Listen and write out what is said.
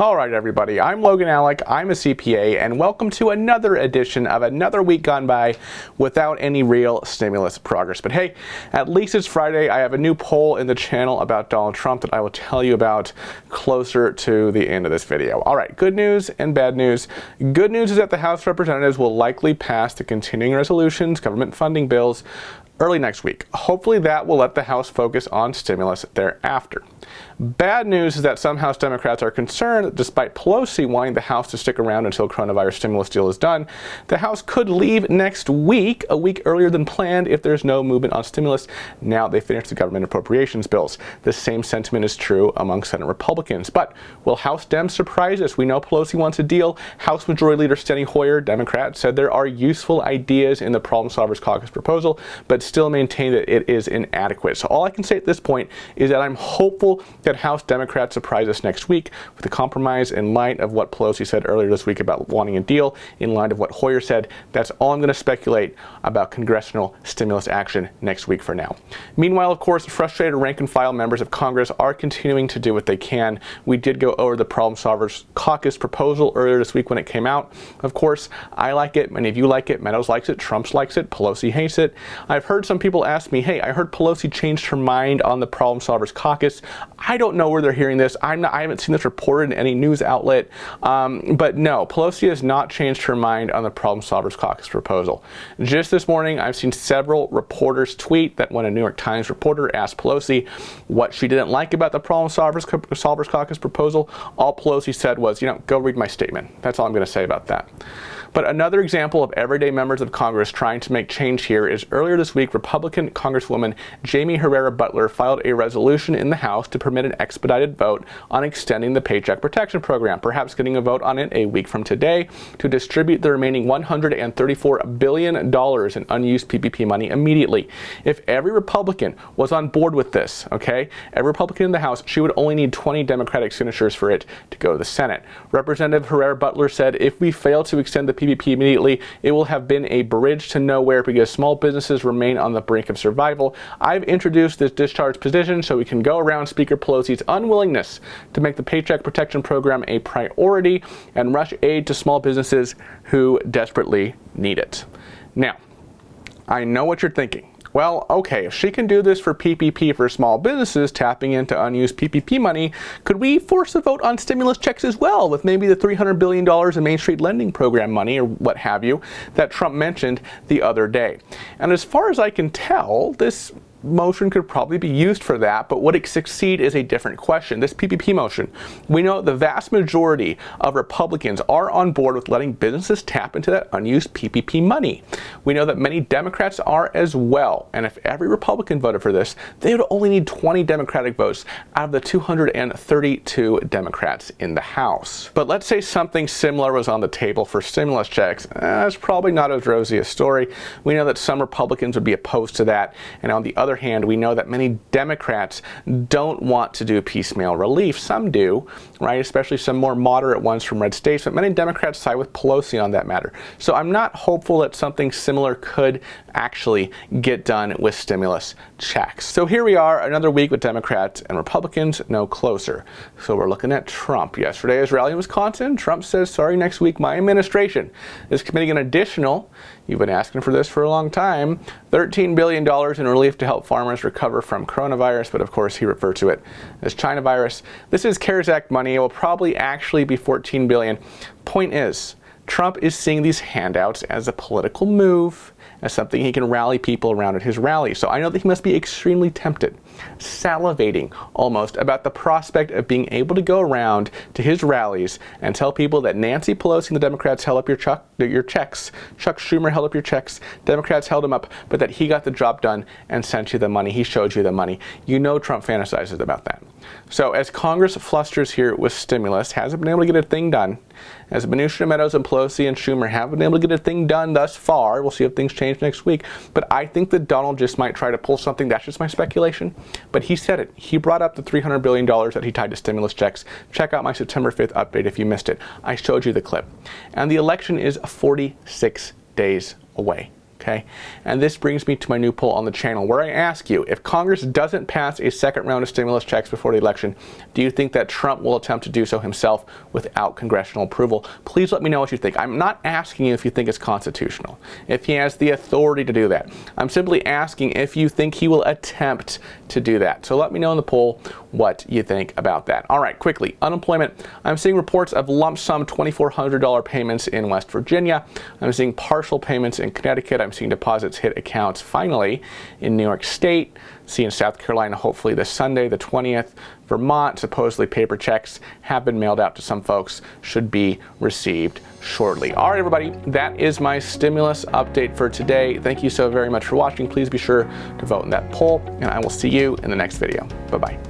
All right, everybody, I'm Logan Alec, I'm a CPA, and welcome to another edition of Another Week Gone By without any real stimulus progress. But hey, at least it's Friday. I have a new poll in the channel about Donald Trump that I will tell you about closer to the end of this video. All right, good news and bad news. Good news is that the House of Representatives will likely pass the continuing resolutions, government funding bills, early next week. Hopefully that will let the House focus on stimulus thereafter. Bad news is that some House Democrats are concerned that despite Pelosi wanting the House to stick around until coronavirus stimulus deal is done, the House could leave next week, a week earlier than planned, if there's no movement on stimulus now they finish the government appropriations bills. The same sentiment is true among Senate Republicans. But will House Dems surprise us? We know Pelosi wants a deal. House Majority Leader Steny Hoyer, Democrat, said there are useful ideas in the Problem Solvers Caucus proposal, but still maintain that it is inadequate. So all I can say at this point is that I'm hopeful that House Democrats surprise us next week with a compromise in light of what Pelosi said earlier this week about wanting a deal, in light of what Hoyer said. That's all I'm going to speculate about congressional stimulus action next week for now. Meanwhile, of course, frustrated rank and file members of Congress are continuing to do what they can. We did go over the Problem Solvers Caucus proposal earlier this week when it came out. Of course, I like it, many of you like it, Meadows likes it, Trump likes it, Pelosi hates it. I've heard some people ask me, hey, I heard Pelosi changed her mind on the Problem Solvers Caucus. I don't know where they're hearing this. I haven't seen this reported in any news outlet. But no, Pelosi has not changed her mind on the Problem Solvers Caucus proposal. Just this morning, I've seen several reporters tweet that when a New York Times reporter asked Pelosi what she didn't like about the Problem Solvers Caucus proposal, all Pelosi said was, go read my statement. That's all I'm going to say about that. But another example of everyday members of Congress trying to make change here is earlier this week, Republican Congresswoman Jaime Herrera Buetler filed a resolution in the House to permit an expedited vote on extending the Paycheck Protection Program, perhaps getting a vote on it a week from today to distribute the remaining $134 billion in unused PPP money immediately. If every Republican was on board with this, every Republican in the House, she would only need 20 Democratic signatures for it to go to the Senate. Representative Herrera Buetler said, if we fail to extend the PPP immediately, it will have been a bridge to nowhere because small businesses remain on the brink of survival. I've introduced this discharge position so we can go around Speaker Pelosi's unwillingness to make the Paycheck Protection Program a priority and rush aid to small businesses who desperately need it. Now, I know what you're thinking. Well, okay, if she can do this for PPP for small businesses tapping into unused PPP money, could we force a vote on stimulus checks as well with maybe the $300 billion in Main Street Lending Program money or what have you that Trump mentioned the other day? And as far as I can tell, this motion could probably be used for that, but would it succeed is a different question. This PPP motion, we know the vast majority of Republicans are on board with letting businesses tap into that unused PPP money. We know that many Democrats are as well, and if every Republican voted for this, they would only need 20 Democratic votes out of the 232 Democrats in the House. But let's say something similar was on the table for stimulus checks. It's probably not as rosy a story. We know that some Republicans would be opposed to that, and on the other hand, we know that many Democrats don't want to do piecemeal relief. Some do, right? Especially some more moderate ones from red states, but many Democrats side with Pelosi on that matter. So I'm not hopeful that something similar could actually get done with stimulus checks. So here we are, another week with Democrats and Republicans no closer. So we're looking at Trump. Yesterday, his rally in Wisconsin, Trump says, sorry, next week my administration is committing an additional, you've been asking for this for a long time, $13 billion in relief to help farmers recover from coronavirus, but of course he referred to it as China virus. This is CARES Act money. It will probably actually be $14 billion. Point is, Trump is seeing these handouts as a political move, as something he can rally people around at his rally. So I know that he must be extremely tempted, salivating almost about the prospect of being able to go around to his rallies and tell people that Nancy Pelosi and the Democrats held up your checks, Chuck Schumer held up your checks, Democrats held him up, but that he got the job done and sent you the money, he showed you the money. You know Trump fantasizes about that. So as Congress flusters here with stimulus, hasn't been able to get a thing done, as Mnuchin, Meadows, and Pelosi and Schumer haven't been able to get a thing done thus far. We'll see if things change next week. But I think that Donald just might try to pull something. That's just my speculation. But he said it. He brought up the $300 billion that he tied to stimulus checks. Check out my September 5th update if you missed it. I showed you the clip. And the election is 46 days away. Okay, and this brings me to my new poll on the channel where I ask you, if Congress doesn't pass a second round of stimulus checks before the election, do you think that Trump will attempt to do so himself without congressional approval? Please let me know what you think. I'm not asking you if you think it's constitutional, if he has the authority to do that. I'm simply asking if you think he will attempt to do that. So let me know in the poll what you think about that. All right, quickly, unemployment. I'm seeing reports of lump sum $2,400 payments in West Virginia. I'm seeing partial payments in Connecticut. I'm seeing deposits hit accounts finally in New York State. See in South Carolina hopefully this Sunday, the 20th. Vermont, supposedly paper checks have been mailed out to some folks, should be received shortly. All right, everybody, that is my stimulus update for today. Thank you so very much for watching. Please be sure to vote in that poll, and I will see you in the next video. Bye-bye.